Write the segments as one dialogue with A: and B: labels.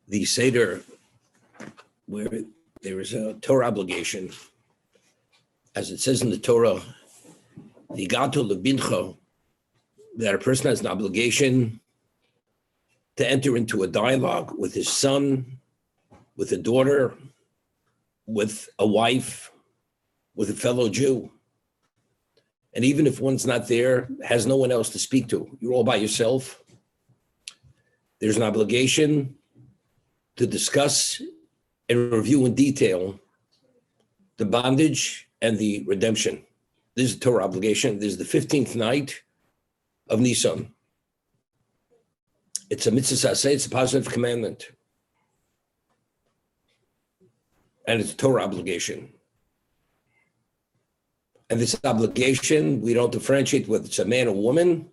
A: the Seder, where there is a Torah obligation, as it says in the Torah, the gato lebincho, that a person has an obligation to enter into a dialogue with his son, with a daughter, with a wife, with a fellow Jew. And even if one's not there, has no one else to speak to, you're all by yourself, there's an obligation to discuss and review in detail the bondage and the redemption. This is a Torah obligation. This is the 15th night of Nisan. It's a mitzvah saseh, it's a positive commandment. And it's a Torah obligation. And this obligation, we don't differentiate whether it's a man or woman.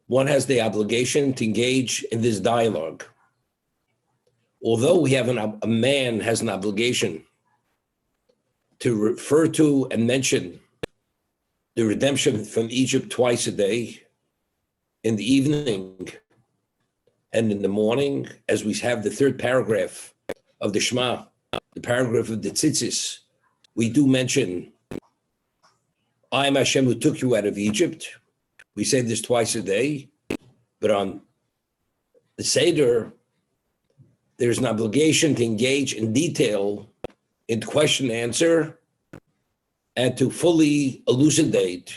A: One has the obligation to engage in this dialogue. Although we have a man has an obligation to refer to and mention the redemption from Egypt twice a day, in the evening and in the morning, as we have the third paragraph of the Shema, the paragraph of the Tzitzis, we do mention, I am Hashem who took you out of Egypt. We say this twice a day, but on the Seder, there's an obligation to engage in detail in question and answer and to fully elucidate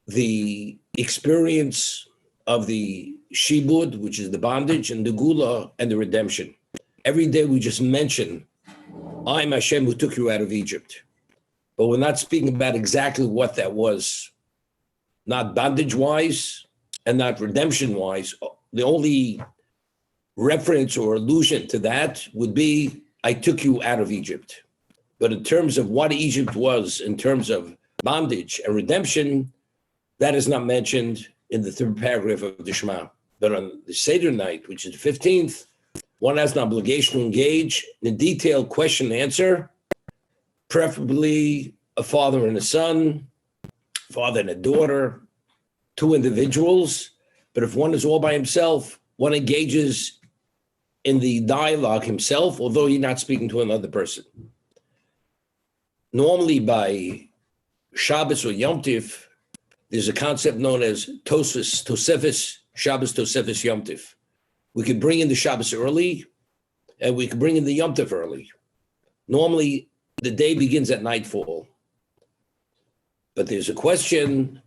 A: the experience of the shibud, which is the bondage, and the gula, and the redemption. Every day we just mention, I am Hashem who took you out of Egypt. But we're not speaking about exactly what that was, not bondage-wise and not redemption-wise. The only reference or allusion to that would be, I took you out of Egypt. But in terms of what Egypt was, in terms of bondage and redemption, that is not mentioned in the third paragraph of the Shema. But on the Seder night, which is the 15th, one has an obligation to engage in a detailed question and answer, preferably a father and a son, father and a daughter, two individuals. But if one is all by himself, one engages in the dialogue himself, although you're not speaking to another person. Normally by Shabbos or Yom Tif, there's a concept known as Tosefes, Shabbos, Tosefes, Yom Tif. We could bring in the Shabbos early, and we could bring in the Yom Tif early. Normally, the day begins at nightfall. But there's a question,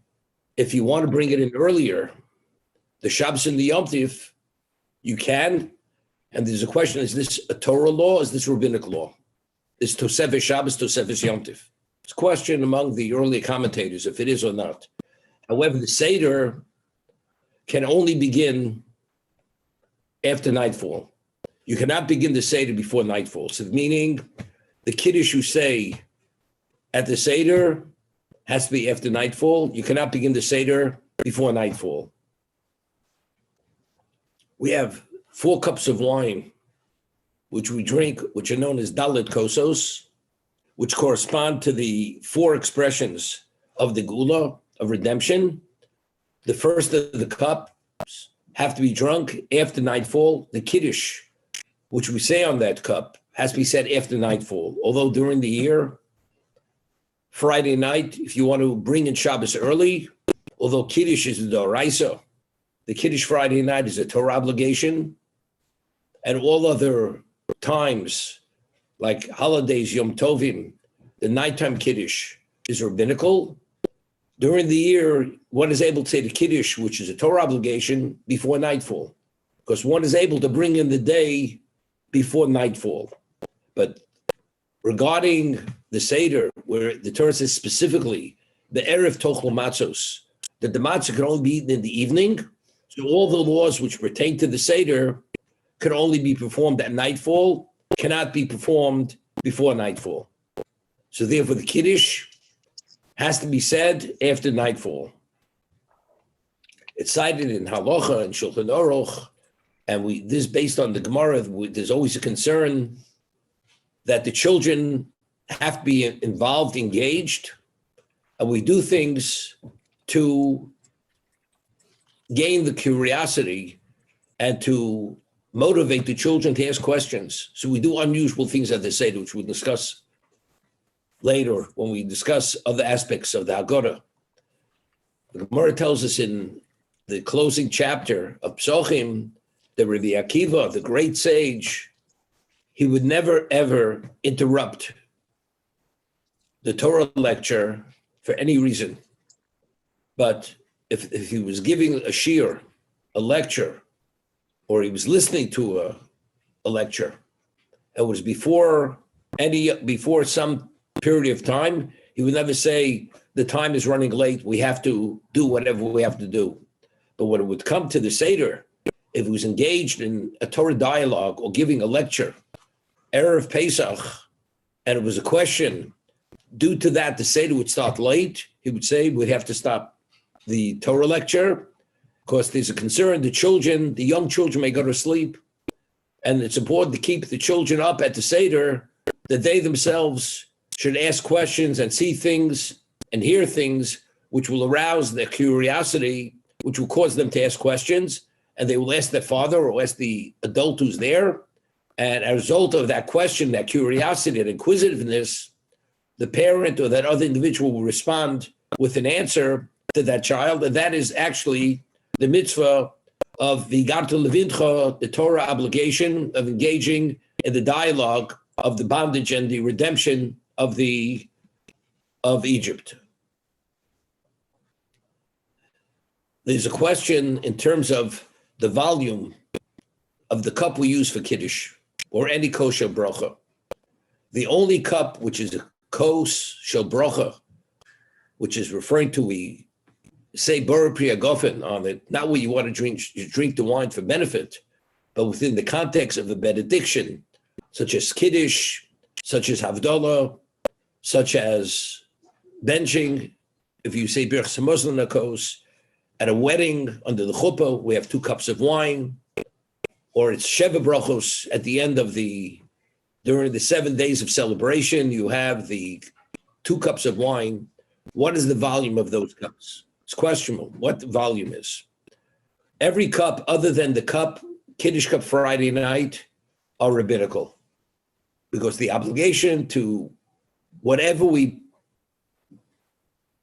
A: if you want to bring it in earlier, the Shabbos and the Yom Tif, you can. And there's a question, is this a Torah law? Is this rabbinic law? Is Tosefes Shabbos, Tosefes Yom Tif? It's a question among the early commentators, if it is or not. However, the Seder can only begin after nightfall. You cannot begin the Seder before nightfall. So meaning the Kiddush you say at the Seder has to be after nightfall. You cannot begin the Seder before nightfall. We have 4 cups of wine, which we drink, which are known as Dalet Kosos, which correspond to the 4 expressions of the Gula, of redemption. The first of the cups have to be drunk after nightfall. The Kiddush, which we say on that cup, has to be said after nightfall. Although during the year, Friday night, if you want to bring in Shabbos early, although Kiddush is the Doraisa, the Kiddush Friday night is a Torah obligation, and all other times, like holidays, Yom Tovim, the nighttime Kiddush is rabbinical. During the year, one is able to say the Kiddush, which is a Torah obligation, before nightfall, because one is able to bring in the day before nightfall. But regarding the Seder, where the Torah says specifically, the Erev Tochel Matzos, that the matzah can only be eaten in the evening, so all the laws which pertain to the Seder can only be performed at nightfall, cannot be performed before nightfall. So therefore the Kiddush has to be said after nightfall. It's cited in Halacha and Shulchan Aruch, and this is based on the Gemara. There's always a concern that the children have to be involved, engaged, and we do things to gain the curiosity and to motivate the children to ask questions. So we do unusual things at the Seder, which we'll discuss later when we discuss other aspects of the Haggadah. The Gemara tells us in the closing chapter of Psochim that Rabbi Akiva, the great sage, he would never, ever interrupt the Torah lecture for any reason. But if he was giving a shiur, a lecture, or he was listening to a lecture, it was before some period of time, he would never say, the time is running late, we have to do whatever we have to do. But when it would come to the Seder, if he was engaged in a Torah dialogue or giving a lecture, Erev Pesach, and it was a question, due to that, the Seder would start late, he would say, we'd have to stop the Torah lecture, because there's a concern, the young children may go to sleep, and it's important to keep the children up at the Seder, that they themselves should ask questions and see things and hear things which will arouse their curiosity, which will cause them to ask questions, and they will ask their father or ask the adult who's there. And as a result of that question, that curiosity, that inquisitiveness, the parent or that other individual will respond with an answer to that child. And that is actually the mitzvah of the Garta Levincha, the Torah obligation of engaging in the dialogue of the bondage and the redemption of Egypt. There's a question in terms of the volume of the cup we use for Kiddush or any kosher bracha. The only cup which is a kos shel bracha, which is referring to, we say Bora Priya Gofen on it, not what you want to drink, you drink the wine for benefit, but within the context of a benediction, such as Kiddush, such as Havdalah, such as benching. If you say Birchas Hamazon Kos, at a wedding under the chuppah, we have 2 cups of wine, or it's Sheva Brachos at the end of during the 7 days of celebration, you have the 2 cups of wine. What is the volume of those cups? It's questionable what the volume is. Every cup other than the cup, Kiddush cup Friday night, are rabbinical, because the obligation to whatever we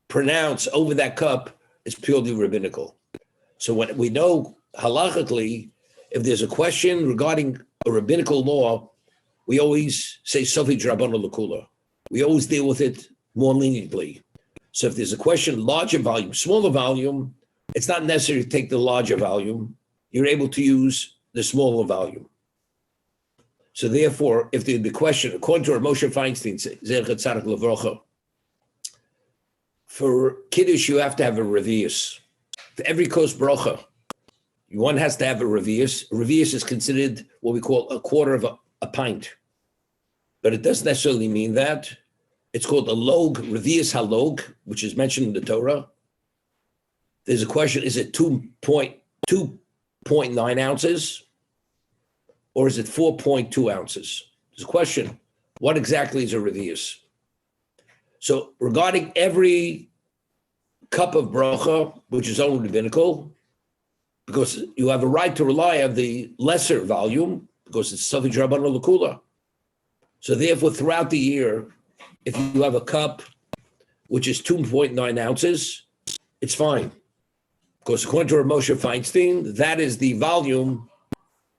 A: pronounce over that cup is purely rabbinical. So when we know halachically, if there's a question regarding a rabbinical law, we always say Sofi Drabana Lakula. We always deal with it more leniently. So if there's a question, larger volume, smaller volume, it's not necessary to take the larger volume. You're able to use the smaller volume. So therefore, if the question, according to Moshe Feinstein, Zechat Tzaddik Levrocha, for Kiddush, you have to have a revius. For every kos bracha, one has to have a revius. A revius is considered what we call a quarter of a pint. But it doesn't necessarily mean that. It's called a log, revius halog, which is mentioned in the Torah. There's a question, is it 2.9 ounces? Or is it 4.2 ounces? There's a question, what exactly is a revius? So regarding every cup of bracha, which is only rabbinical, because you have a right to rely on the lesser volume, because it's Sofi Drabana Lakula. So therefore, throughout the year, if you have a cup which is 2.9 ounces, it's fine. Because according to Moshe Feinstein, that is the volume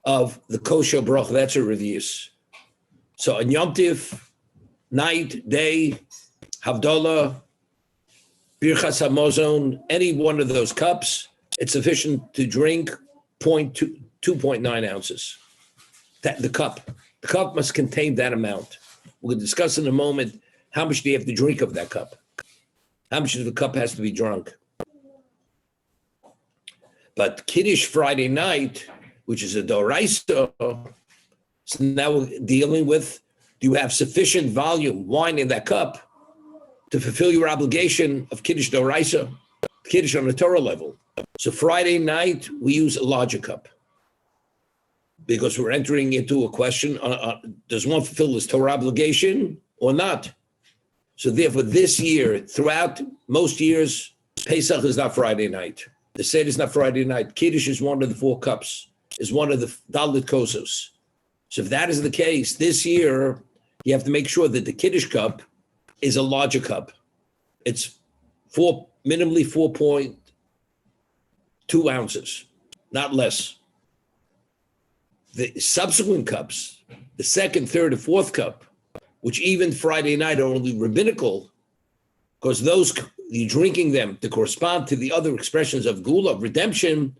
A: of the kosher bracha. That's a revius. So on Yom Tiv, night, day, Havdalah, Birchas Hamazon, any one of those cups, it's sufficient to drink 2.9 ounces. The cup must contain that amount. We'll discuss in a moment how much do you have to drink of that cup. How much of the cup has to be drunk. But Kiddush Friday night, which is a doraisa, so now we're dealing with, do you have sufficient volume, wine in that cup, to fulfill your obligation of Kiddush doraisa, Kiddush on a Torah level? So Friday night, we use a larger cup, because we're entering into a question, does one fulfill his Torah obligation or not? So therefore, this year, throughout most years, Pesach is not Friday night. The Seder is not Friday night. Kiddush is one of the 4 cups. is one of the Dalit Kosos. So if that is the case, this year, you have to make sure that the Kiddush cup is a larger cup. It's minimally 4.2 ounces, not less. The subsequent cups, the second, third, and fourth cup, which even Friday night are only rabbinical, because those, you're drinking them to correspond to the other expressions of gula, of redemption,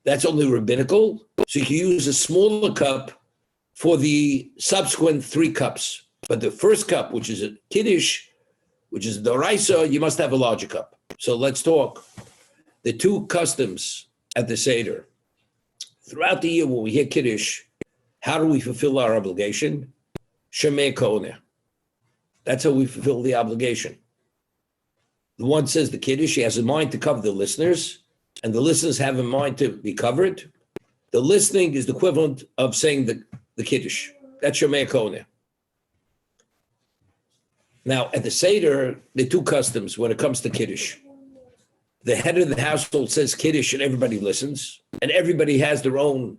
A: that's only rabbinical. So you can use a smaller cup for the subsequent 3 cups. But the first cup, which is a Kiddush, which is Doraisa, you must have a larger cup. So let's talk. The 2 customs at the Seder. Throughout the year when we hear Kiddush, how do we fulfill our obligation? Shemei Koneh. That's how we fulfill the obligation. The one says the Kiddush, he has in mind to cover the listeners, and the listeners have in mind to be covered. The listening is the equivalent of saying the Kiddush. That's Shemei Koneh. Now, at the Seder, there are 2 customs when it comes to Kiddush. The head of the household says Kiddush and everybody listens, and everybody has their own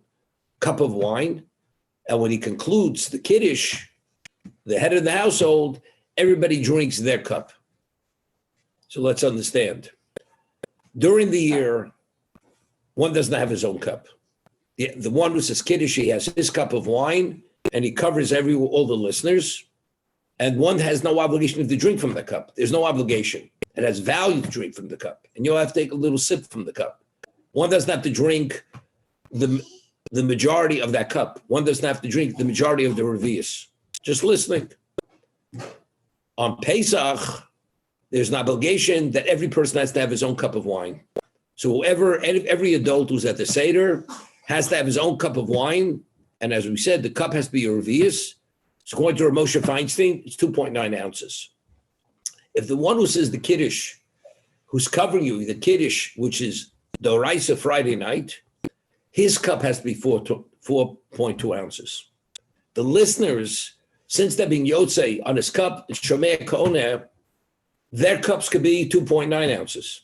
A: cup of wine. And when he concludes the Kiddush, the head of the household, everybody drinks their cup. So let's understand. During the year, one doesn't have his own cup. The one who says Kiddush, he has his cup of wine, and he covers all the listeners. And one has no obligation to drink from the cup. There's no obligation. It has value to drink from the cup. And you'll have to take a little sip from the cup. One doesn't have to drink the majority of that cup. One doesn't have to drink the majority of the revius. Just listening. On Pesach, there's an obligation that every person has to have his own cup of wine. So every adult who's at the Seder has to have his own cup of wine. And as we said, the cup has to be a revius. So according to Moshe Feinstein, it's 2.9 ounces. If the one who says the Kiddush, who's covering you, the Kiddush, which is the Oraisa Friday night, his cup has to be 4.2 ounces. The listeners, since they're being Yotzei on his cup, Shomei Koneh, their cups could be 2.9 ounces.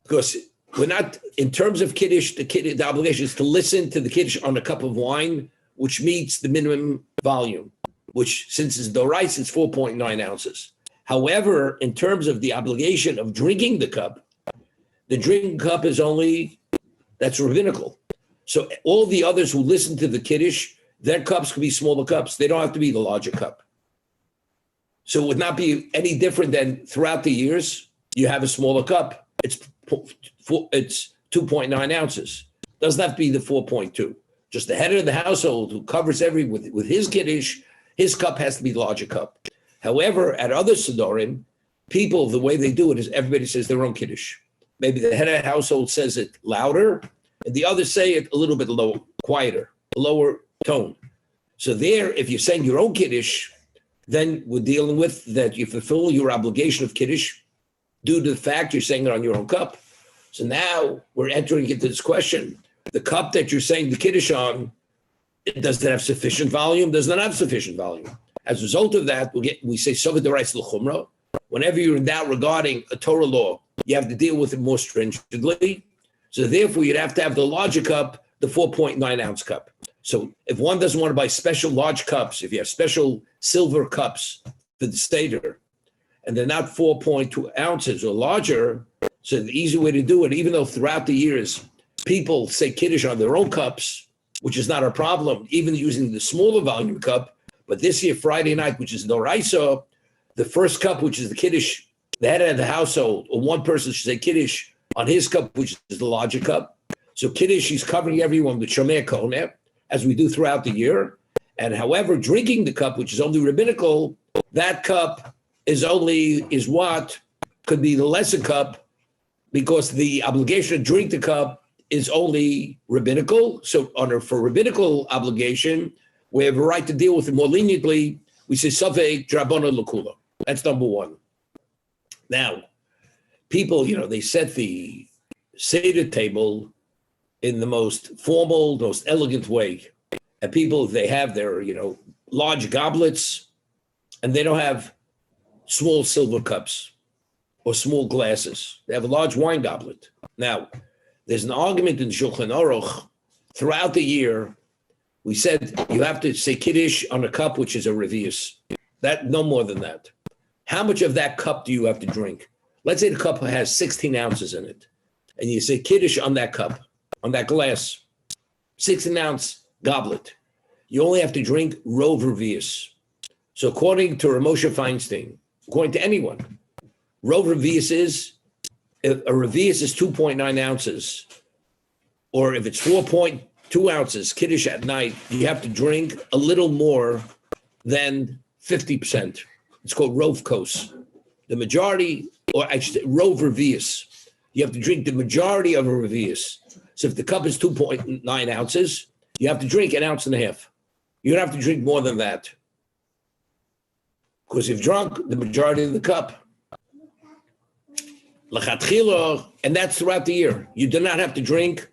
A: Because we're not, in terms of Kiddush, the obligation is to listen to the Kiddush on a cup of wine, which meets the minimum volume, which since it's Dorais, it's 4.9 ounces. However, in terms of the obligation of drinking the cup, the drinking cup is that's rabbinical. So all the others who listen to the Kiddush, their cups could be smaller cups. They don't have to be the larger cup. So it would not be any different than throughout the years, you have a smaller cup. It's 2.9 ounces. Doesn't have to be the 4.2. Just the head of the household who covers with his Kiddush, his cup has to be the larger cup. However, at other Sedorim, people, the way they do it is everybody says their own Kiddush. Maybe the head of the household says it louder, and the others say it a little bit lower, quieter, a lower tone. So there, if you're saying your own Kiddush, then we're dealing with that you fulfill your obligation of Kiddush due to the fact you're saying it on your own cup. So now we're entering into this question. The cup that you're saying the Kiddush on, does it have sufficient volume? Does not have sufficient volume. As a result of that, we say Sovet Derais L'Chumra. Whenever you're in doubt regarding a Torah law, you have to deal with it more stringently. So therefore, you'd have to have the larger cup, the 4.9 ounce cup. So if one doesn't want to buy special large cups, if you have special silver cups for the Seder, and they're not 4.2 ounces or larger, so the easy way to do it, even though throughout the years, people say Kiddush on their own cups, which is not a problem, even using the smaller volume cup. But this year, Friday night, which is Doraisa, the first cup, which is the Kiddush, the head of the household, or one person should say Kiddush on his cup, which is the larger cup. So Kiddush, he's covering everyone with Shomei Koneh, as we do throughout the year. And however, drinking the cup, which is only rabbinical, that cup is what could be the lesser cup, because the obligation to drink the cup is only rabbinical. So for rabbinical obligation, we have a right to deal with it more leniently. We say Safek Drabona Lakula. That's number one. Now, people, they set the Seder table in the most formal, most elegant way. And people, they have their, large goblets, and they don't have small silver cups or small glasses. They have a large wine goblet. Now, there's an argument in Shulchan Aruch throughout the year, we said you have to say Kiddush on a cup, which is a revius. That no more than that. How much of that cup do you have to drink? Let's say the cup has 16 ounces in it, and you say Kiddush on that cup, on that glass, 16-ounce goblet. You only have to drink rov revius. So according to Ramosha Feinstein, according to anyone, rov revius is, if a revius is 2.9 ounces, or if it's 4.2 ounces, Kiddush at night, you have to drink a little more than 50%. It's called rov kos. The majority, or actually rov revius, you have to drink the majority of a revius. So if the cup is 2.9 ounces, you have to drink 1.5 ounces. You don't have to drink more than that. Because you've drunk the majority of the cup. And that's throughout the year. You do not have to drink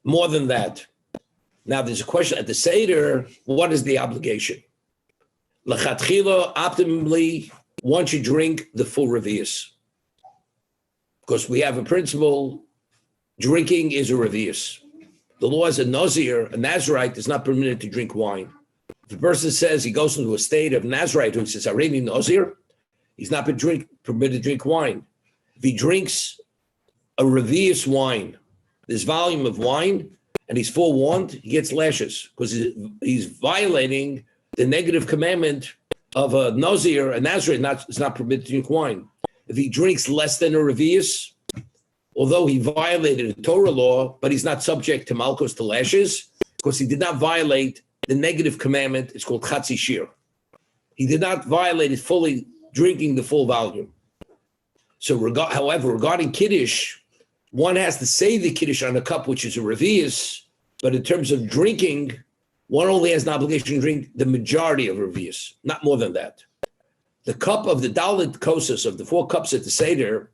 A: more than that. Now there's a question at the Seder, what is the obligation? Optimally, one should drink the full revius. Because we have a principle, drinking is a revius. The law is a Nazirite is not permitted to drink wine. If a person says he goes into a state of Nazirite, which is already Nazir, he's not permitted to drink wine. If he drinks a revius wine, this volume of wine, and he's forewarned, he gets lashes because he's violating the negative commandment of a Nazir. A Nazirite is not permitted to drink wine. If he drinks less than a revius, although he violated a Torah law, but he's not subject to malchus, to lashes, because he did not violate the negative commandment. It's called chatzi shir. He did not violate it fully, drinking the full volume. So, however, regarding Kiddush, one has to say the Kiddush on a cup, which is a revius, but in terms of drinking, one only has an obligation to drink the majority of revius, not more than that. The cup of the Dalit Kosas, of the 4 cups at the Seder,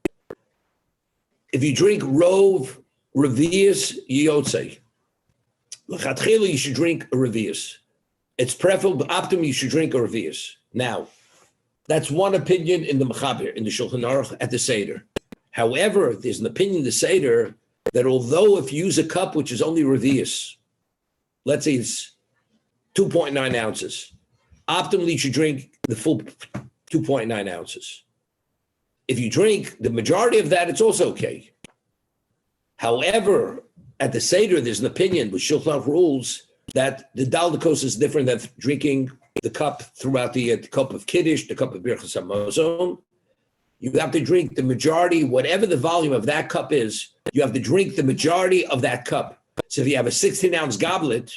A: if you drink rov revius yotze, l'chatchila you should drink a revius. It's preferable, optimum you should drink a revius. Now, that's one opinion in the Mechaber, in the Shulchan Aruch at the Seder. However, there's an opinion in the Seder that although if you use a cup which is only revius, let's say it's 2.9 ounces, optimally you should drink the full 2.9 ounces. If you drink the majority of that, it's also okay. However, at the Seder, there's an opinion with Shulchan Aruch rules that the Dal Dakos is different than drinking the cup throughout the cup of Kiddush, the cup of Birchas Hamazon. You have to drink the majority, whatever the volume of that cup is, you have to drink the majority of that cup. So if you have a 16-ounce goblet,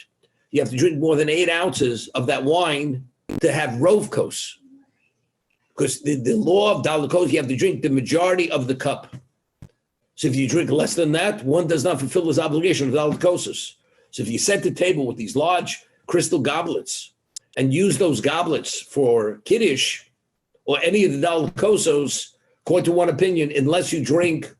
A: you have to drink more than 8 ounces of that wine to have rov kos. Because the law of Dal Dakos, you have to drink the majority of the cup. So if you drink less than that, one does not fulfill his obligation of Dal Dakos. So if you set the table with these large crystal goblets and use those goblets for Kiddush or any of the Dal Kosos, according to one opinion, unless you drink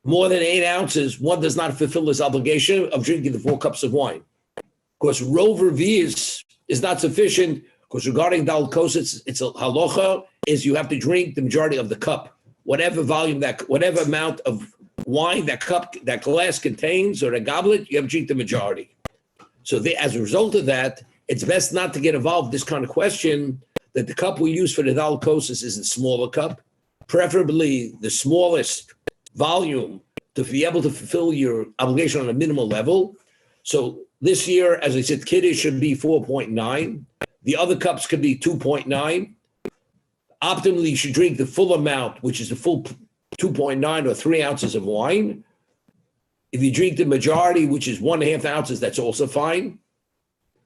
A: more than 8 ounces, one does not fulfill his obligation of drinking the 4 cups of wine. Of course, rov revius is not sufficient, because regarding Dal Kos, it's a halacha, is you have to drink the majority of the cup, whatever volume, whatever amount of wine that cup, that glass contains, or a goblet, you have to drink the majority. So as a result of that, it's best not to get involved in this kind of question, that the cup we use for the Dal Kos is a smaller cup, preferably the smallest volume to be able to fulfill your obligation on a minimal level. So this year, as I said, Kiddush should be 4.9. The other cups could be 2.9. Optimally, you should drink the full amount, which is the full 2.9 or 3 ounces of wine. If you drink the majority, which is 1.5 ounces, that's also fine.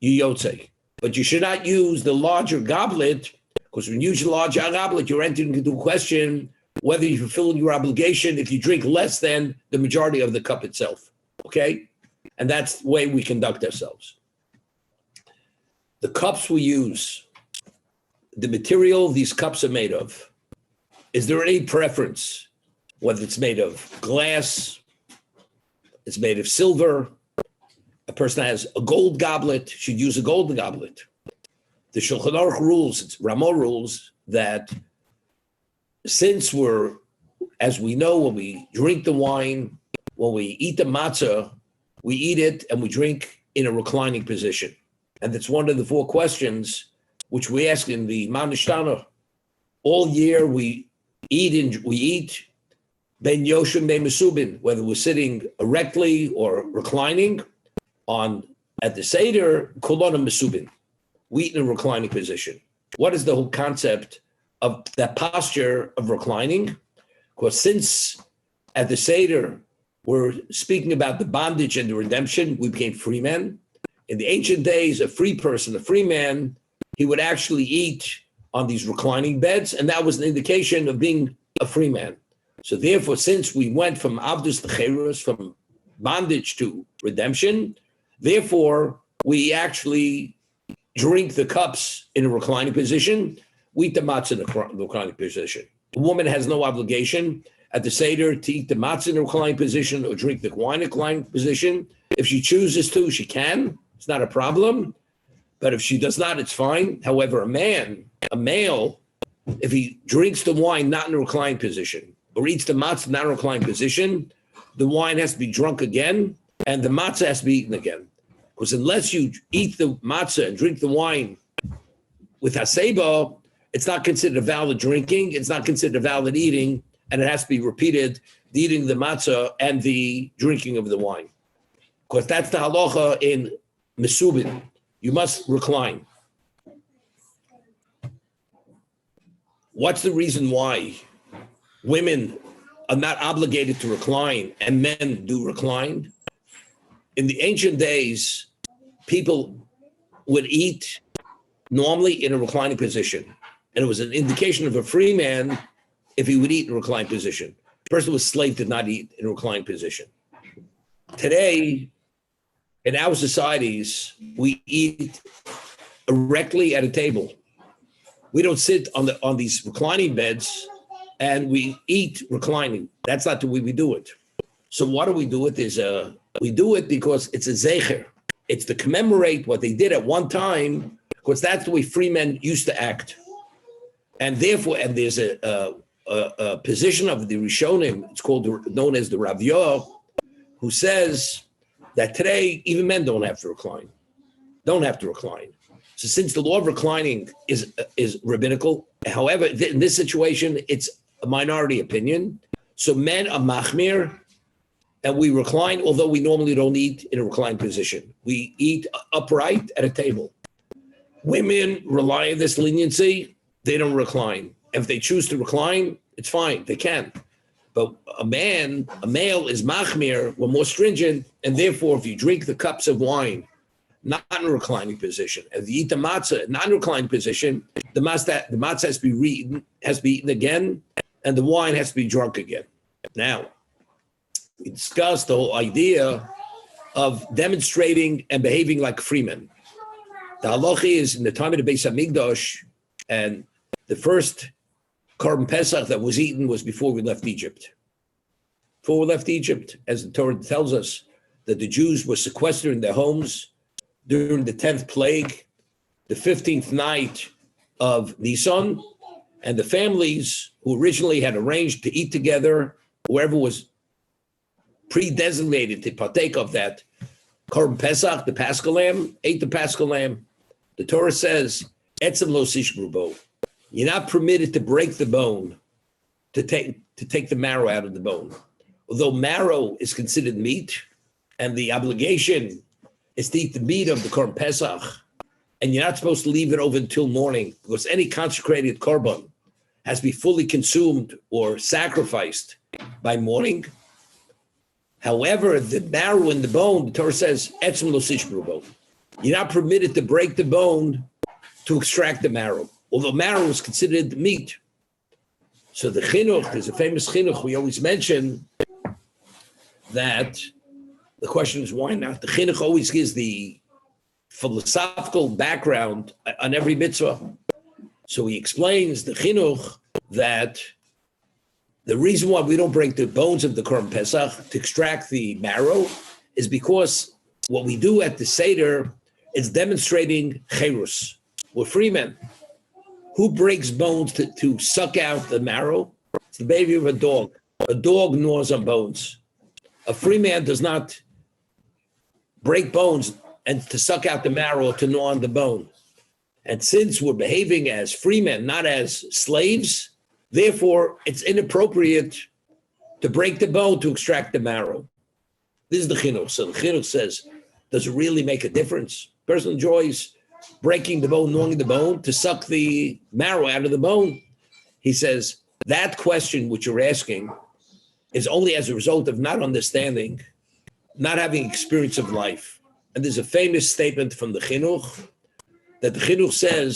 A: You yotze. But you should not use the larger goblet, because when you use the larger goblet, you're entering into a question whether you fulfill your obligation if you drink less than the majority of the cup itself. Okay? And that's the way we conduct ourselves. The cups we use, the material these cups are made of, is there any preference? Whether it's made of glass, it's made of silver, a person has a gold goblet, should use a golden goblet. The Shulchan Aruch rules, it's Ramo rules, that since as we know, when we drink the wine, when we eat the matzah, we eat it and we drink in a reclining position. And that's one of the 4 questions which we ask in the Manishtana. All year we eat ben yoshim ben mesubin, whether we're sitting erectly or reclining at the Seder, kolona mesubin. We eat in a reclining position. What is the whole concept of that posture of reclining? Because since at the Seder, we're speaking about the bondage and the redemption, we became free men. In the ancient days, a free person, a free man, he would actually eat on these reclining beds, and that was an indication of being a free man. So therefore, since we went from Abdus to Cherus, from bondage to redemption, therefore, we actually drink the cups in a reclining position, we eat the matzah in a reclining position. The woman has no obligation at the Seder to eat the matzah in a reclining position or drink the wine in a reclining position. If she chooses to, she can. It's not a problem. But if she does not, it's fine. However, a male, if he drinks the wine not in a reclining position or eats the matzah not in a reclining position, the wine has to be drunk again and the matzah has to be eaten again. Because unless you eat the matzah and drink the wine with haseba, it's not considered a valid drinking, it's not considered a valid eating, and it has to be repeated, the eating the matzah and the drinking of the wine. Because that's the halacha in mesubin. You must recline. What's the reason why women are not obligated to recline and men do recline? In the ancient days, people would eat normally in a reclining position. And it was an indication of a free man if he would eat in a reclining position. A person who was slave did not eat in a reclining position. Today, in our societies, we eat erectly at a table. We don't sit on these reclining beds and we eat reclining. That's not the way we do it. So what do? We do it because it's a zecher. It's to commemorate what they did at one time, because that's the way free men used to act. And therefore, and there's a position of the Rishonim, it's known as the Rav Yoh, who says that today even men don't have to recline. So since the law of reclining is rabbinical, however, in this situation, it's a minority opinion. So men are machmir, and we recline, although we normally don't eat in a reclined position. We eat upright at a table. Women rely on this leniency, they don't recline. If they choose to recline, it's fine, they can. But a male is machmir, we're more stringent, and therefore if you drink the cups of wine, not in a reclining position, if you eat the matzah, not in a reclining position, the matzah has to be eaten again, and the wine has to be drunk again. Now, we discussed the whole idea of demonstrating and behaving like freemen. The halacha is in the time of the Beis Hamikdash, and the first Korban Pesach that was eaten was before we left Egypt. Before we left Egypt, as the Torah tells us, that the Jews were sequestered in their homes during the 10th plague, the 15th night of Nisan, and the families who originally had arranged to eat together, whoever was pre-designated to partake of that Korban Pesach, the Paschal Lamb, ate the Paschal Lamb. The Torah says, "Etzem lo sishbru." You're not permitted to break the bone, to take the marrow out of the bone. Although marrow is considered meat, and the obligation is to eat the meat of the Korban Pesach, and you're not supposed to leave it over until morning, because any consecrated korban has to be fully consumed or sacrificed by morning. However, the marrow in the bone, the Torah says, "Etzem lo sishbru." You're not permitted to break the bone to extract the marrow, although marrow is considered meat. So the chinuch, there's a famous chinuch we always mention, that the question is why not? The chinuch always gives the philosophical background on every mitzvah. So he explains the chinuch that the reason why we don't break the bones of the Korban Pesach to extract the marrow is because what we do at the Seder is demonstrating cherus. We're free men. Who breaks bones to suck out the marrow? It's the baby of a dog. A dog gnaws on bones. A free man does not break bones and to suck out the marrow, to gnaw on the bone. And since we're behaving as free men, not as slaves, therefore it's inappropriate to break the bone to extract the marrow. This is the chinuch. So the chinuch says, does it really make a difference? Person enjoys breaking the bone, gnawing the bone to suck the marrow out of the bone. He says, that question which you're asking is only as a result of not understanding, not having experience of life. And there's a famous statement from the chinuch that the chinuch says,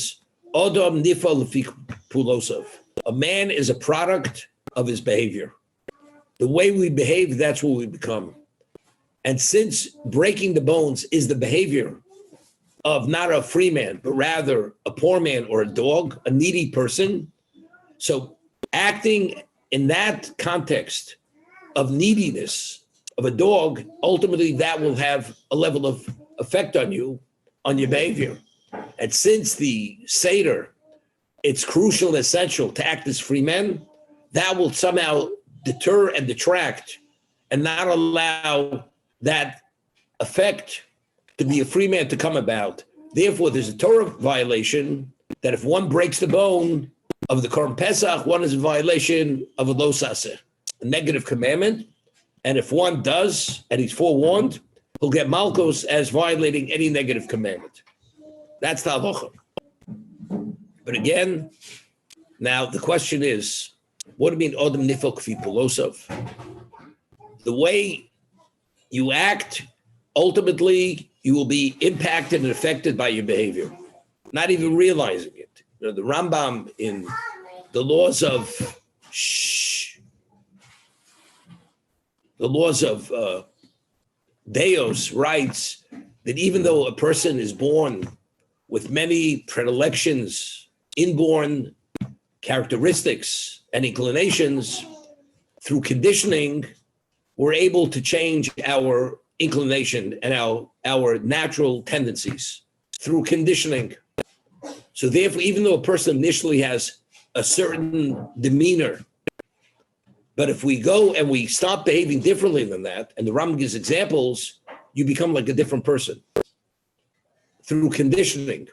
A: Odom nifal lefi pulosov. A man is a product of his behavior. The way we behave, that's what we become. And since breaking the bones is the behavior of not a free man, but rather a poor man or a dog, a needy person, so acting in that context of neediness of a dog, ultimately that will have a level of effect on you, on your behavior. And since the Seder, it's crucial and essential to act as free men, that will somehow deter and detract and not allow that effect to be a free man to come about. Therefore, there's a Torah violation that if one breaks the bone of the Korban Pesach, one is in violation of a lo saseh, a negative commandment. And if one does, and he's forewarned, he'll get malchus as violating any negative commandment. That's the halacha. But again, now the question is, what do you mean odem nifal kfi pulosov? The way you act, ultimately, you will be impacted and affected by your behavior, not even realizing it. You know, the Rambam in the laws of Deos writes that even though a person is born with many predilections, inborn characteristics and inclinations, through conditioning, we're able to change our inclination and our natural tendencies through conditioning. So therefore, even though a person initially has a certain demeanor, but if we go and we stop behaving differently than that, and the Rambam gives examples, you become like a different person through conditioning.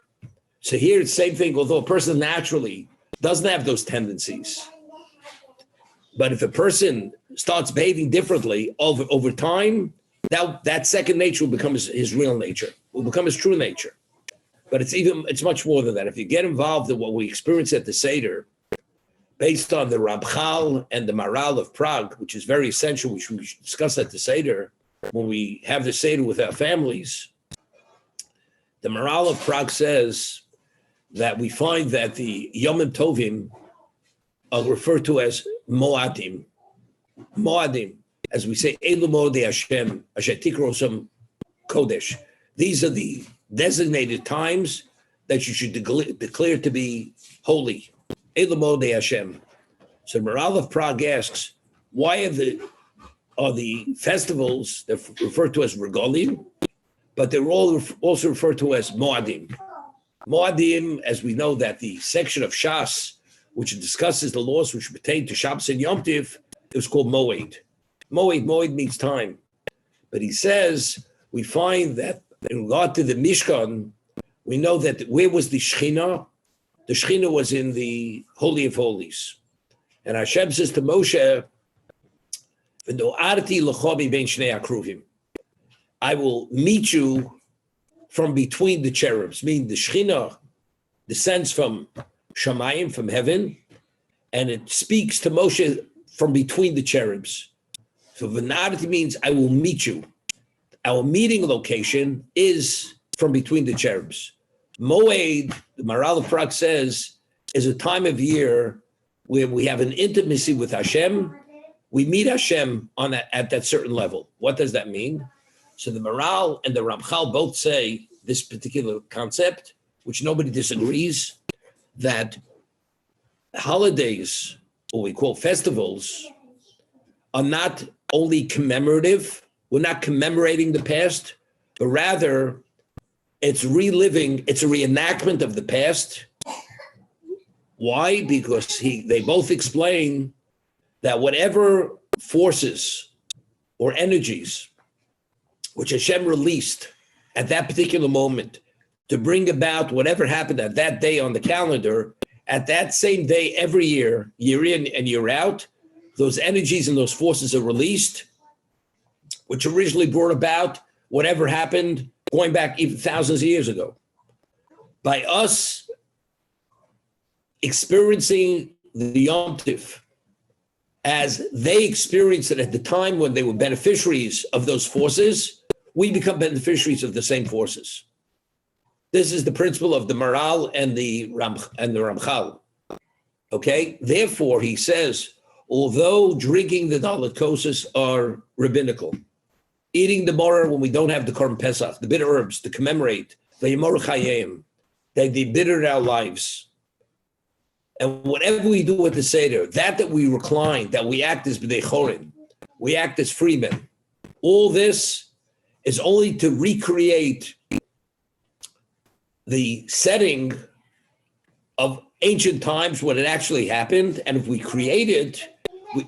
A: So here it's the same thing, although a person naturally doesn't have those tendencies. But if a person starts behaving differently over time, that second nature will become his real nature, will become his true nature. But it's much more than that. If you get involved in what we experience at the Seder, based on the Ramchal and the Maral of Prague, which is very essential, which we should discuss at the Seder, when we have the Seder with our families, the Maral of Prague says that we find that the Yomim Tovim are referred to as Moadim. Moadim, as we say, Elu Mo'adei Hashem, Asher Tikrosam Kodesh. These are the designated times that you should declare to be holy. Elu Mo'adei Hashem. So Maral of Prague asks, why are the festivals that are referred to as Regalim, but they're all also referred to as Moadim. Moadim, as we know that the section of Shas, which discusses the laws which pertain to Shabbos and Yom Tiv, it was called Moed. Moed means time. But he says, we find that in regard to the Mishkan, we know that where was the Shekhinah? The Shekhinah was in the Holy of Holies. And Hashem says to Moshe, I will meet you from between the cherubs, meaning the Shekhinah descends from Shamayim, from heaven, and it speaks to Moshe from between the cherubs. So Venarti means I will meet you. Our meeting location is from between the cherubs. Moed, the Maral of Prague says, is a time of year where we have an intimacy with Hashem. We meet Hashem at that certain level. What does that mean? So the Maral and the Ramchal both say this particular concept, which nobody disagrees, that holidays, what we call festivals, are not only commemorative. We're not commemorating the past, but rather it's reliving, it's a reenactment of the past. Why? Because they both explain that whatever forces or energies which Hashem released at that particular moment to bring about whatever happened at that day on the calendar, at that same day every year, year in and year out, those energies and those forces are released, which originally brought about whatever happened going back even thousands of years ago. By us experiencing the Yom Tif as they experienced it at the time when they were beneficiaries of those forces, we become beneficiaries of the same forces. This is the principle of the Maral and the Ramchal. Okay? Therefore, he says, although drinking the Halachos are rabbinical, eating the Morah when we don't have the Korban Pesach, the bitter herbs to commemorate the Yemor Chayim, that they bittered our lives. And whatever we do with the Seder, that we recline, that we act as B'nai Chorin, we act as freemen, all this is only to recreate the setting of ancient times when it actually happened. And if we create it,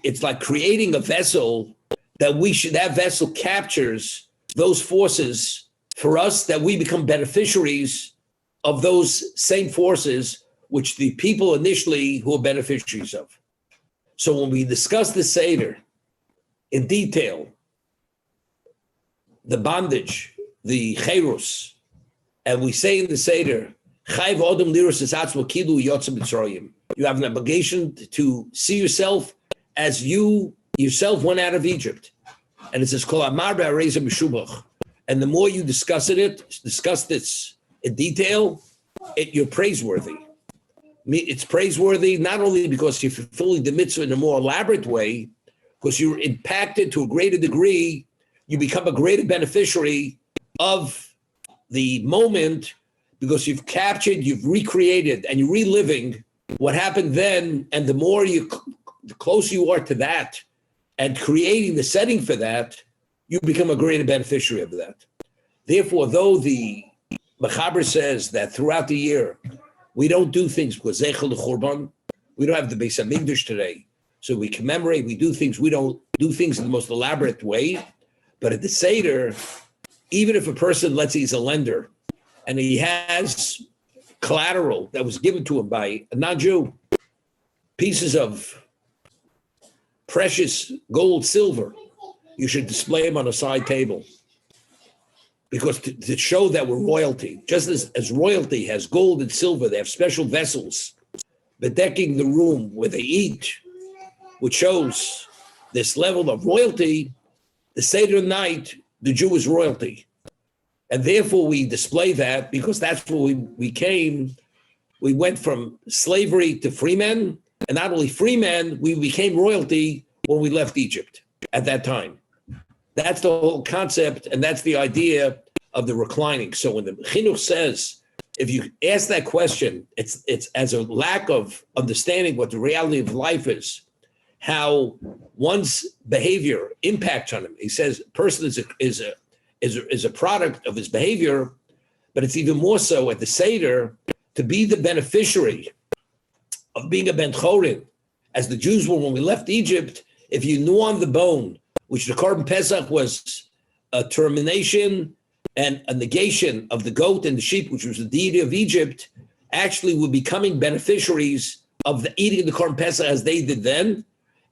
A: it's like creating a vessel that vessel captures those forces for us, that we become beneficiaries of those same forces which the people initially who are beneficiaries of. So when we discuss the Seder in detail, the bondage, the cherus, and we say in the Seder, you have an obligation to see yourself as you yourself went out of Egypt. And it says, and the more you discuss this in detail, you're praiseworthy. It's praiseworthy not only because you're fulfilling the mitzvah in a more elaborate way, because you're impacted to a greater degree, you become a greater beneficiary of the moment because you've captured, you've recreated, and you're reliving what happened then. And the closer you are to that and creating the setting for that, you become a greater beneficiary of that. Therefore, though the Mechaber says that throughout the year, we don't do things because Zechel the Churban, we don't have the Beis HaMikdash today. So we commemorate, we do things, we don't do things in the most elaborate way. But at the Seder, even if a person, let's say he's a lender, and he has collateral that was given to him by a non-Jew, pieces of precious gold, silver, you should display them on a side table. Because to show that we're royalty, just as royalty has gold and silver, they have special vessels bedecking the room where they eat, which shows this level of royalty. The Seder night, the Jew is royalty. And therefore we display that because that's where we came. We went from slavery to free men, and not only free men, we became royalty when we left Egypt at that time. That's the whole concept, and that's the idea of the reclining. So when the Chinuch says, if you ask that question, it's as a lack of understanding what the reality of life is, how one's behavior impacts on him. He says a person is a product of his behavior, but it's even more so at the Seder to be the beneficiary of being a Ben Chorin, as the Jews were when we left Egypt. If you knew on the bone, which the Korban Pesach was a termination and a negation of the goat and the sheep, which was the deity of Egypt, actually were becoming beneficiaries of the eating the Korban Pesach as they did then.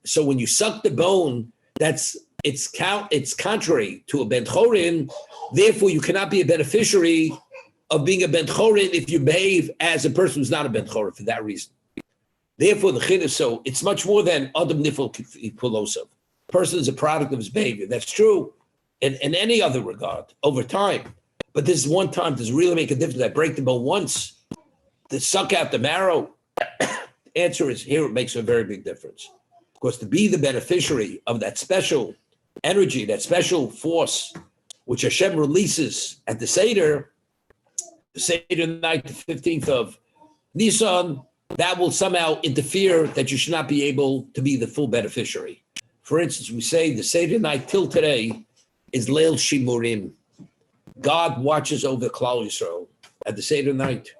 A: So when you suck the bone, it's contrary to a Ben Chorin. Therefore, you cannot be a beneficiary of being a Ben Chorin if you behave as a person who's not a Ben Chorin for that reason. Therefore, the Chinuch, so it's much more than Adam Nifel Kulosav. Person is a product of his behavior. That's true in any other regard over time. But this is one time, does it really make a difference? I break the bone once, to suck out the marrow? Answer is here, it makes a very big difference. Because to be the beneficiary of that special energy, that special force, which Hashem releases at the Seder night, the 15th of Nisan, that will somehow interfere that you should not be able to be the full beneficiary. For instance, we say the Seder night till today is Leil Shimurim. God watches over Klal Yisrael at the Seder night.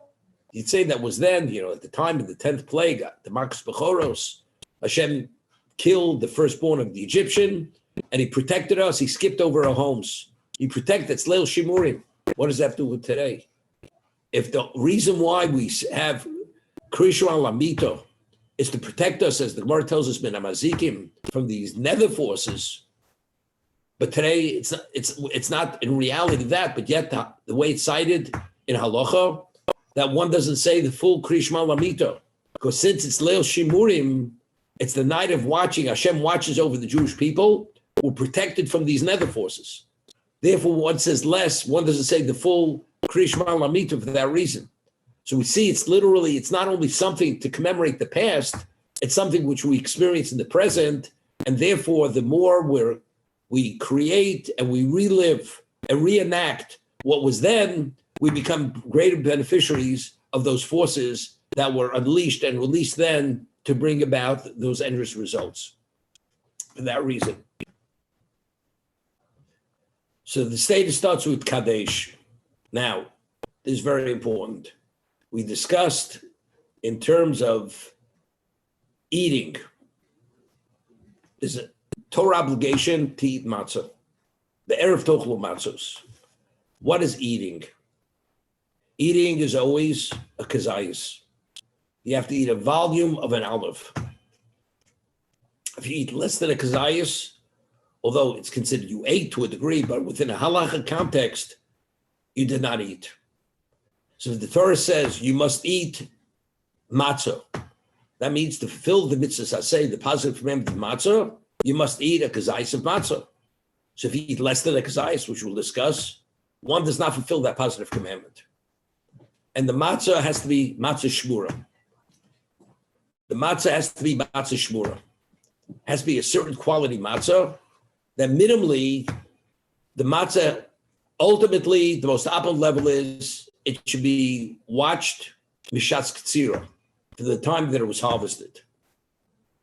A: You'd say that was then, at the time of the 10th plague, the Marcus Bechoros, Hashem killed the firstborn of the Egyptian, and he protected us. He skipped over our homes. He protected, it's Leil Shimurim. What does that have to do with today? If the reason why we have Krishu Lamito is to protect us, as the Gemara tells us, min hamazikim, from these nether forces, but today it's not in reality that, but yet the way it's cited in halacha, that one doesn't say the full Krishma Lamito, because since it's Leil Shimurim, it's the night of watching. Hashem watches over the Jewish people. We're protected from these nether forces. Therefore, one says less. One doesn't say the full Krishma Lamito for that reason. So we see it's not only something to commemorate the past, it's something which we experience in the present, and therefore the more we create and we relive and reenact what was then, we become greater beneficiaries of those forces that were unleashed and released then to bring about those endless results. For that reason. So the Seder starts with Kadesh. Now, this is very important. We discussed in terms of eating. There's a Torah obligation to eat matzah. The Erev Tochlu Matzos. What is eating? Eating is always a kazayas. You have to eat a volume of an olive. If you eat less than a kazayas, although it's considered you ate to a degree, but within a halacha context, you did not eat. So the Torah says you must eat matzah. That means to fulfill the mitzvahs, I say, the positive commandment of matzah, you must eat a kazayas of matzah. So if you eat less than a kazayas, which we'll discuss, one does not fulfill that positive commandment. And the matzah has to be matzah shmura. The matzah has to be matzah shmura. Has to be a certain quality matzah. That minimally, the matzah, ultimately, the most optimal level is it should be watched mishatz ktsira, for the time that it was harvested.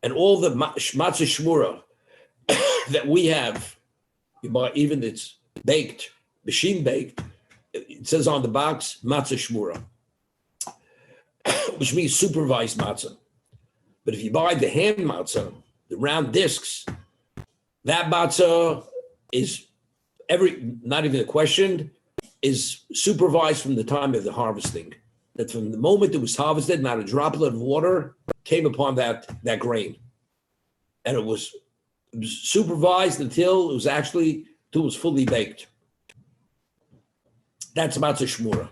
A: And all the matzah shmura that we have, even it's baked, machine baked, it says on the box, matzah shmura, which means supervised matzah. But if you buy the hand matzah, the round discs, that matzah is not even a question, is supervised from the time of the harvesting. That from the moment it was harvested, not a droplet of water came upon that grain. And it was supervised until it was fully baked. That's matzah shmura.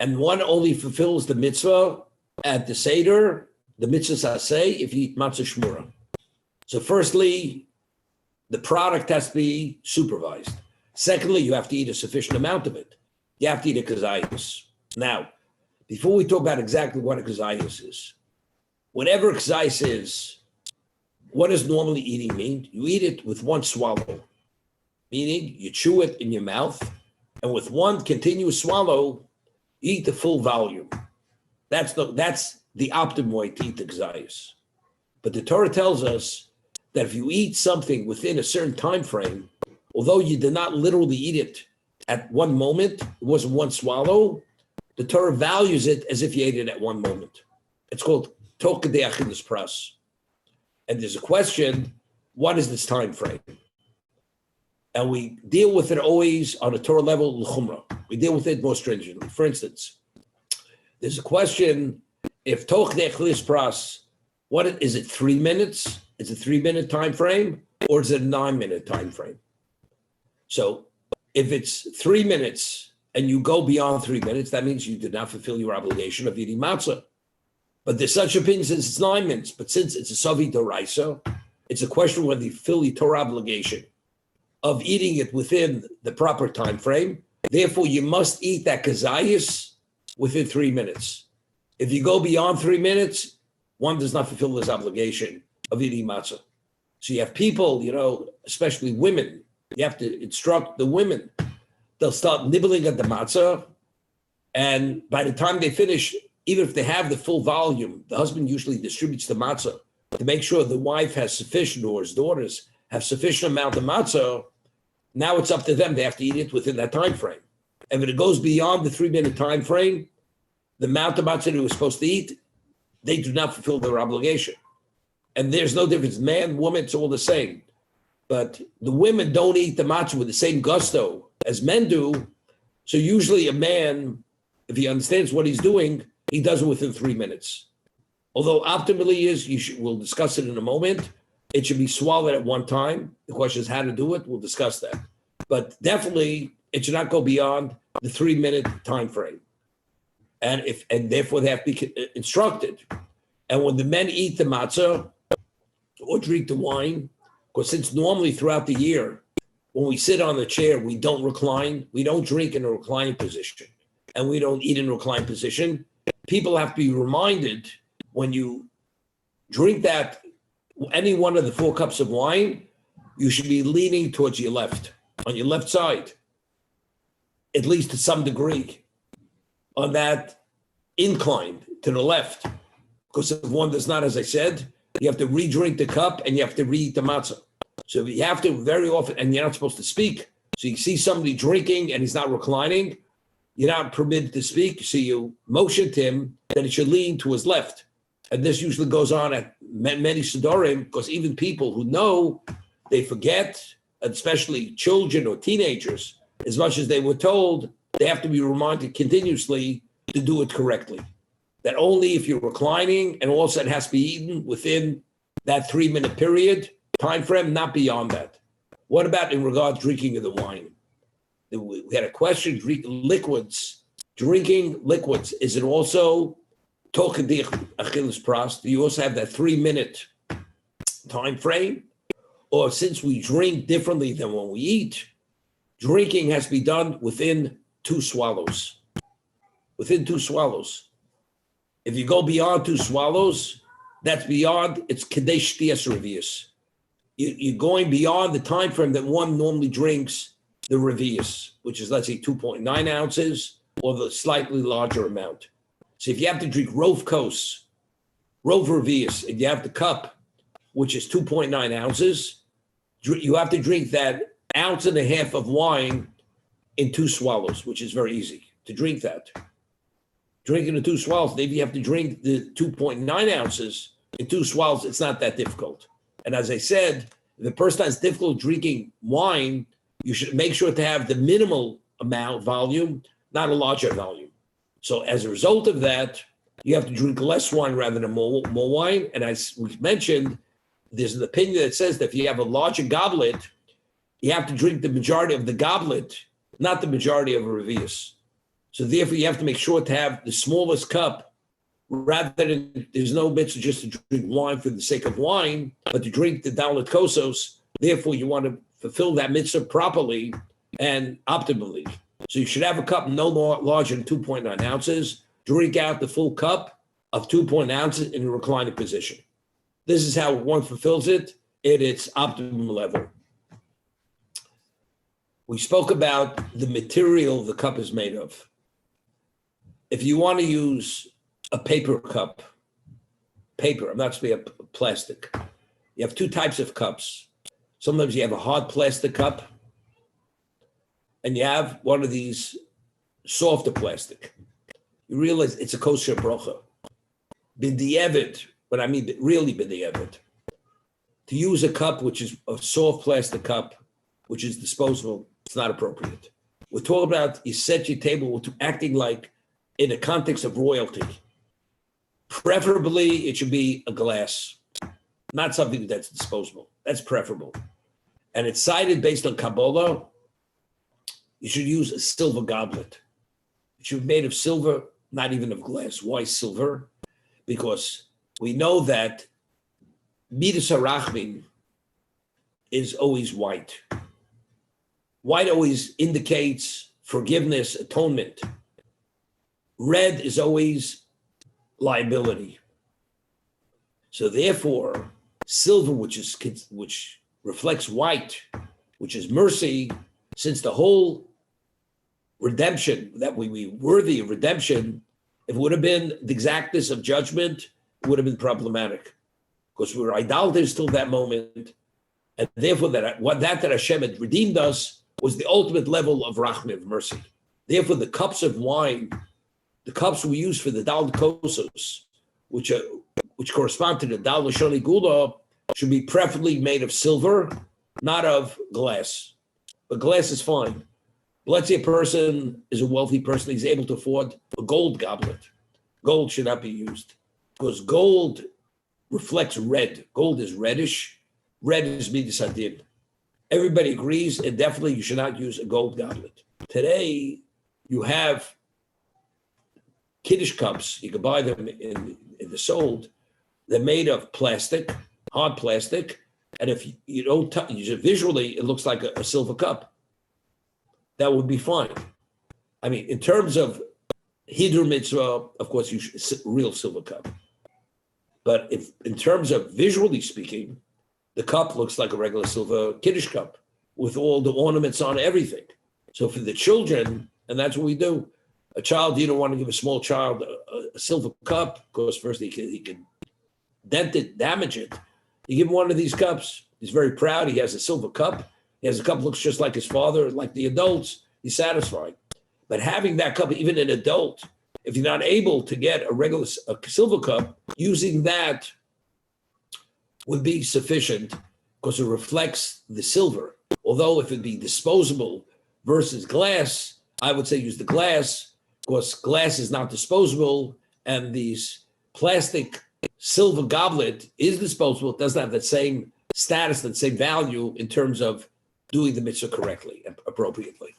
A: And one only fulfills the mitzvah at the Seder, the mitzvahs I say, if you eat matzah shmura. So firstly, the product has to be supervised. Secondly, you have to eat a sufficient amount of it. You have to eat a kazayas. Now, before we talk about exactly what a kazayas is, whatever kazayas is, what does normally eating mean? You eat it with one swallow, meaning you chew it in your mouth, and with one continuous swallow, you eat the full volume. That's the optimum way to eat the kazayas. But the Torah tells us that if you eat something within a certain time frame, although you did not literally eat it at one moment, it wasn't one swallow, the Torah values it as if you ate it at one moment. It's called Toch Kedei Achilas Pras. And there's a question, what is this time frame? And we deal with it always on a Torah level, l'chumrah. We deal with it more stringently. For instance, there's a question, if Toch Kedei Achilas Pras, is it 3 minutes? Is it a 3-minute time frame? Or is it a 9-minute time frame? So if it's 3 minutes and you go beyond 3 minutes, that means you did not fulfill your obligation of eating matzah. But there's such opinion since it's 9 minutes. But since it's a Savi Doraisa, it's a question whether you fulfill the Torah obligation of eating it within the proper time frame. Therefore, you must eat that kazayas within 3 minutes. If you go beyond 3 minutes, one does not fulfill this obligation of eating matzah. So you have people, especially women, you have to instruct the women. They'll start nibbling at the matzah, and by the time they finish, even if they have the full volume, the husband usually distributes the matzah to make sure the wife has sufficient, or his daughters have sufficient amount of matzah. Now it's up to them. They have to eat it within that time frame. And if it goes beyond the 3-minute time frame, the amount of matzah they were supposed to eat, they do not fulfill their obligation. And there's no difference. Man, woman, it's all the same. But the women don't eat the matzah with the same gusto as men do, So usually a man, if he understands what he's doing, he does it within 3 minutes. Although optimally we'll discuss it in a moment. It should be swallowed at one time. The question is how to do it. We'll discuss that. But definitely it should not go beyond the 3 minute time frame. And therefore they have to be instructed. And when the men eat the matzah or drink the wine, because since normally throughout the year, when we sit on the chair, we don't recline, we don't drink in a reclining position, and we don't eat in a reclining position, people have to be reminded when you drink that, any one of the 4 cups of wine, you should be leaning towards your left, on your left side, at least to some degree, on that incline to the left. Because if one does not, as I said, you have to re-drink the cup and you have to re-eat the matzah. So you have to very often, and you're not supposed to speak. So you see somebody drinking and he's not reclining, you're not permitted to speak. So you motion to him that he should lean to his left. And this usually goes on at many Sedorim, because even people who know, they forget, especially children or teenagers, as much as they were told, they have to be reminded continuously to do it correctly. That only if you're reclining, and also it has to be eaten within that 3 minute period, time frame, not beyond that. What about in regards to drinking of the wine? We had a question, drinking liquids, is it also tokadich achilas pras? Do you also have that 3 minute time frame? Or since we drink differently than when we eat, drinking has to be done within 2 swallows. Within 2 swallows. If you go beyond 2 swallows, that's beyond, it's kadesh shtiyas revius. You're going beyond the time frame that one normally drinks the revius, which is, let's say, 2.9 ounces, or the slightly larger amount. So if you have to drink rov revius, and you have the cup, which is 2.9 ounces, you have to drink that 1.5 ounces of wine in 2 swallows, which is very easy to drink that. Drinking the 2 swallows, maybe you have to drink the 2.9 ounces in 2 swallows. It's not that difficult. And as I said, if the person has difficulty drinking wine, you should make sure to have the minimal amount volume, not a larger volume. So as a result of that, you have to drink less wine rather than more wine. And as we mentioned, there's an opinion that says that if you have a larger goblet, you have to drink the majority of the goblet, not the majority of a revius. So therefore, you have to make sure to have the smallest cup, rather than, there's no mitzvah just to drink wine for the sake of wine, but to drink the dalet kosos. Therefore, you want to fulfill that mitzvah properly and optimally. So you should have a cup no larger than 2.9 ounces. Drink out the full cup of 2.9 ounces in a reclining position. This is how one fulfills it at its optimum level. We spoke about the material the cup is made of. If you want to use a paper cup, I'm not speaking of plastic. You have 2 types of cups. Sometimes you have a hard plastic cup, and you have one of these softer plastic. You realize it's a kosher brocha. B'di'evet, what I mean really b'di'evet, to use a cup which is a soft plastic cup, which is disposable, it's not appropriate. We're talking about you set your table to acting like in the context of royalty. Preferably, it should be a glass, not something that's disposable. That's preferable. And it's cited based on Kabbalah. You should use a silver goblet. It should be made of silver, not even of glass. Why silver? Because we know that Midas HaRachmin is always white. White always indicates forgiveness, atonement. Red is always liability. So therefore, silver, which reflects white, which is mercy, since the whole redemption, that we be worthy of redemption, if it would have been the exactness of judgment, it would have been problematic. Because we were idolaters till that moment. And therefore, that Hashem had redeemed us was the ultimate level of rachmim, of mercy. Therefore, the cups of wine, the cups we use for the dal kosos, which correspond to the dal shoni gula, should be preferably made of silver, not of glass. But glass is fine. But let's say a person is a wealthy person, he's able to afford a gold goblet. Gold should not be used because gold reflects red. Gold is reddish. Red is midas hadin. Everybody agrees, and definitely you should not use a gold goblet. Today, you have Kiddush cups. You can buy them in the sold. They're made of plastic, hard plastic, and if you don't use it visually, it looks like a silver cup. That would be fine. I mean, in terms of Hidur mitzvah, of course, you should real silver cup. But if in terms of visually speaking, the cup looks like a regular silver Kiddush cup with all the ornaments on everything. So for the children, and that's what we do, a child, you don't want to give a small child a silver cup because first he can dent it, damage it. You give him one of these cups. He's very proud. He has a silver cup. He has a cup that looks just like his father, like the adults. He's satisfied. But having that cup, even an adult, if you're not able to get a silver cup, using that would be sufficient because it reflects the silver. Although if it be disposable versus glass, I would say use the glass because glass is not disposable and these plastic silver goblet is disposable. It doesn't have that same status, that same value in terms of doing the mitzvah correctly and appropriately.